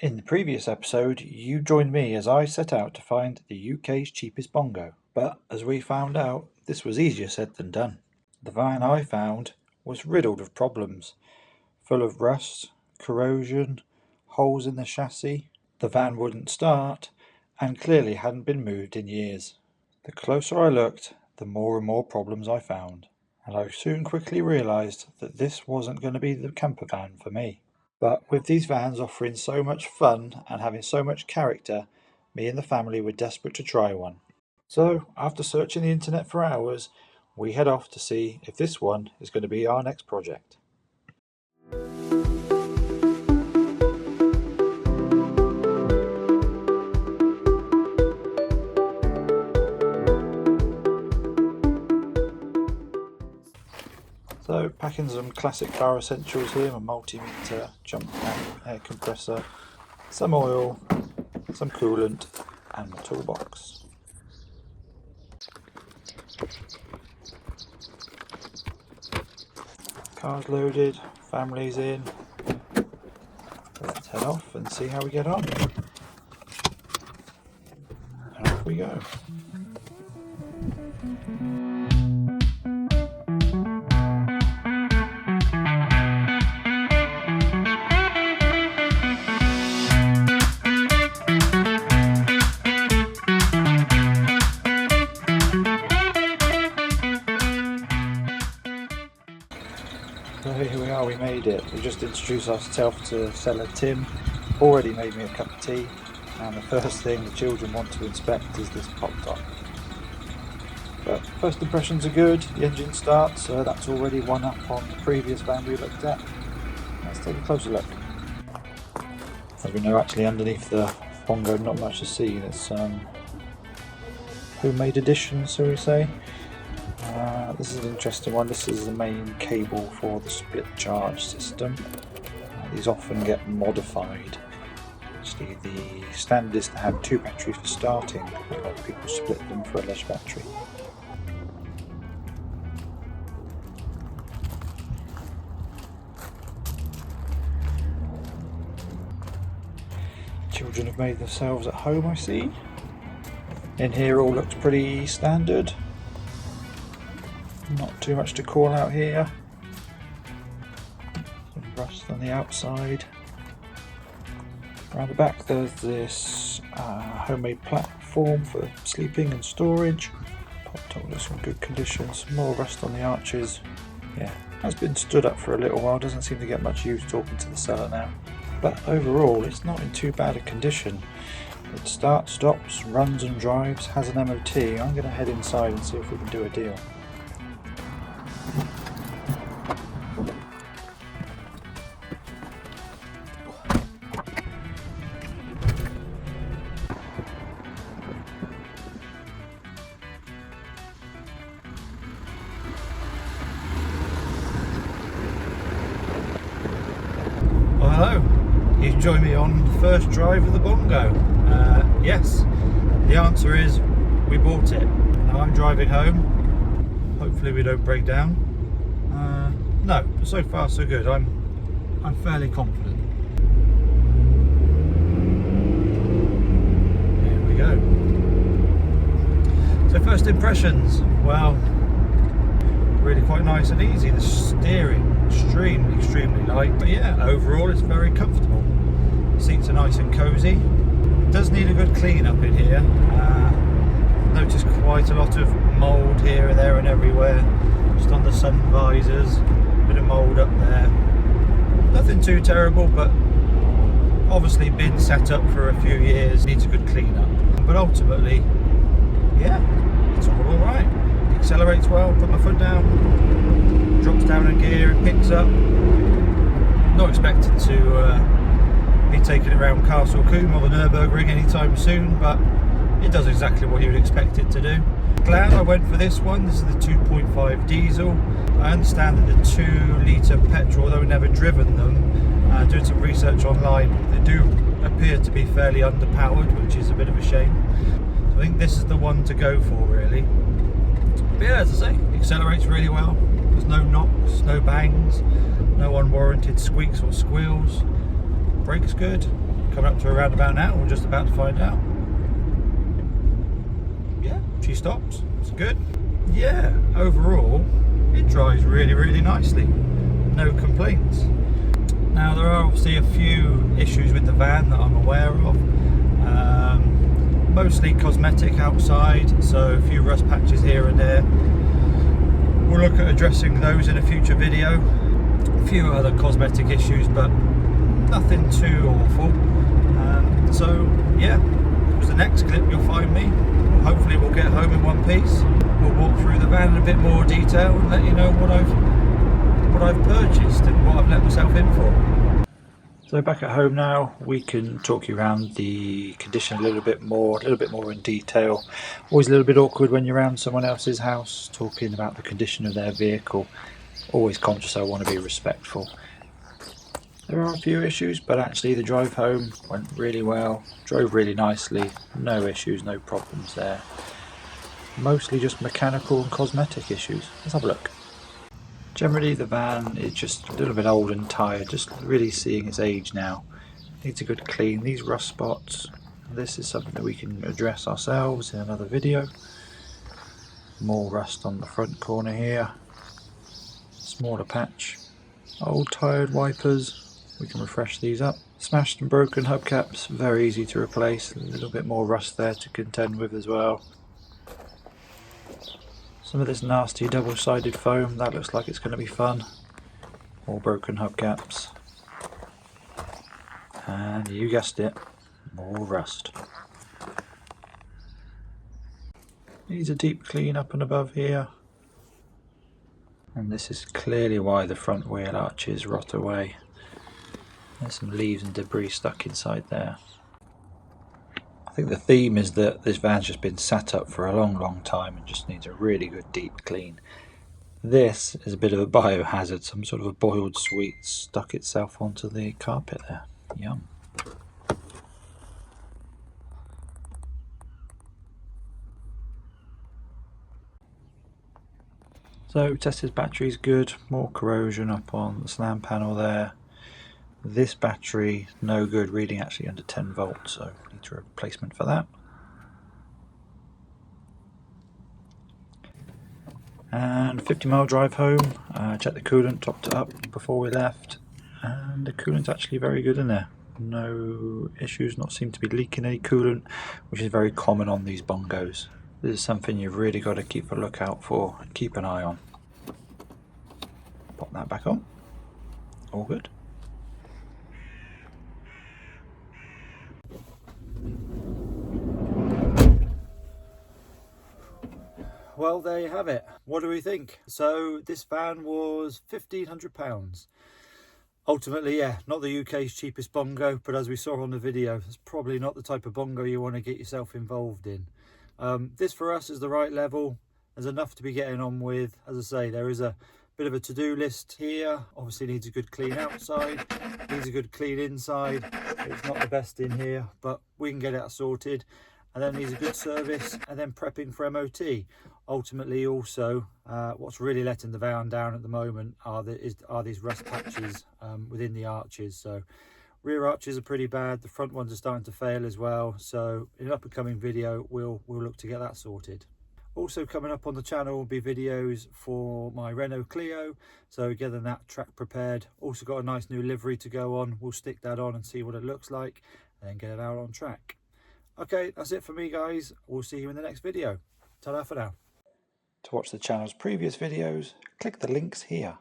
In the previous episode, you joined me as I set out to find the UK's cheapest bongo. But as we found out, this was easier said than done. The van I found was riddled of problems, full of rust, corrosion, holes in the chassis. The van wouldn't start, and clearly hadn't been moved in years. The closer I looked, the more and more problems I found, and I soon quickly realised that this wasn't going to be the camper van for me. But with these vans offering so much fun and having so much character, me and the family were desperate to try one. So, after searching the internet for hours, we head off to see if this one is going to be our next project. So, packing some classic car essentials here: my multimeter, jump pan, air compressor, some oil, some coolant, and my toolbox. Car's loaded, family's in. Let's head off and see how we get on. And off we go. So here we are, we made it. We just introduced ourselves to seller Tim, already made me a cup of tea, and the first thing the children want to inspect is this pop top. But first impressions are good, the engine starts, so that's already one up on the previous van we looked at. Let's take a closer look. As we know, actually underneath the Bongo not much to see. There's some homemade edition, so we say. This is an interesting one. This is the main cable for the split charge system. These often get modified. Actually, the standard is to have 2 batteries for starting. A lot of people split them for a less battery. Children have made themselves at home, I see. In here all looks pretty standard. Not too much to call out here. Some rust on the outside. Around the back there's this homemade platform for sleeping and storage. Pop top looks in good condition. Some more rust on the arches. Yeah, has been stood up for a little while. Doesn't seem to get much use talking to the seller now. But overall it's not in too bad a condition. It starts, stops, runs and drives, has an MOT. I'm going to head inside and see if we can do a deal. Well, hello. You join me on the first drive of the Bongo. Yes, the answer is we bought it. Now I'm driving home. Hopefully we don't break down. No, but so far so good. I'm fairly confident. Here we go. So first impressions. Well, really quite nice and easy. The steering extremely light, but yeah, overall it's very comfortable. Seats are nice and cozy. Does need a good clean up in here. Noticed quite a lot of mould here, there and everywhere. Just on the sun visors, bit of mould up there. Nothing too terrible, but obviously been set up for a few years, needs a good clean up. But ultimately, yeah, it's all alright. Accelerates well, put my foot down, drops down a gear, it picks up. Not expected to be taken around Castle Combe or the Nürburgring anytime soon, but it does exactly what you would expect it to do. Glad I went for this one. This is the 2.5 diesel. I understand that the 2 litre petrol, although I've never driven them, doing some research online, they do appear to be fairly underpowered, which is a bit of a shame. So I think this is the one to go for, really. But yeah, as I say, accelerates really well. There's no knocks, no bangs, no unwarranted squeaks or squeals. Brakes good. coming up to a roundabout now. We're just about to find out. Yeah, she stops. It's good. Yeah, overall, it drives really, really nicely. No complaints. Now, there are obviously a few issues with the van that I'm aware of. Mostly cosmetic outside, so a few rust patches here and there. We'll look at addressing those in a future video. A few other cosmetic issues, but nothing too awful. So yeah, for the next clip you'll find me. Hopefully we'll get home in one piece. We'll walk through the van in a bit more detail and let you know what I've purchased and what I've let myself in for. So back at home now, we can talk you around the condition a little bit more in detail. Always a little bit awkward when you're around someone else's house talking about the condition of their vehicle. Always conscious I want to be respectful. There are a few issues, but actually the drive home went really well. Drove really nicely, no issues, no problems there. Mostly just mechanical and cosmetic issues. Let's have a look. Generally the van is just a little bit old and tired, just really seeing its age now. Needs a good clean. These rust spots, this is something that we can address ourselves in another video. More rust on the front corner here. Smaller patch. Old tired wipers, we can refresh these up. Smashed and broken hubcaps, very easy to replace. A little bit more rust there to contend with as well. Some of this nasty double-sided foam, that looks like it's going to be fun. More broken hubcaps. And you guessed it, more rust. Needs a deep clean up and above here. And this is clearly why the front wheel arches rot away. There's some leaves and debris stuck inside there. I think the theme is that this van's just been sat up for a long time and just needs a really good deep clean. This is a bit of a biohazard, some sort of a boiled sweet stuck itself onto the carpet there. Yum. So tested battery's good, more corrosion up on the slam panel there. This battery, no good, reading actually under 10 volts, so need a replacement for that. And 50-mile drive home, checked the coolant, topped it up before we left, and the coolant's actually very good in there. No issues, not seem to be leaking any coolant, which is very common on these Bongos. This is something you've really got to keep a lookout for and keep an eye on. Pop that back on, all good. Well, there you have it. What do we think? So this van was £1,500. Ultimately, yeah, not the UK's cheapest Bongo, but as we saw on the video, it's probably not the type of Bongo you want to get yourself involved in. This for us is the right level. There's enough to be getting on with. As I say, there is a bit of a to-do list here. Obviously needs a good clean outside, needs a good clean inside. It's not the best in here, but we can get it sorted. And then needs a good service, and then prepping for MOT. Ultimately also, what's really letting the van down at the moment are these rust patches within the arches. So rear arches are pretty bad, the front ones are starting to fail as well. So in an up and coming video, we'll look to get that sorted. Also coming up on the channel will be videos for my Renault Clio, so getting that track prepared. Also got a nice new livery to go on. We'll stick that on and see what it looks like, and then get it out on track. Okay, that's it for me, guys. We'll see you in the next video. Ta-da for now. To watch the channel's previous videos, click the links here.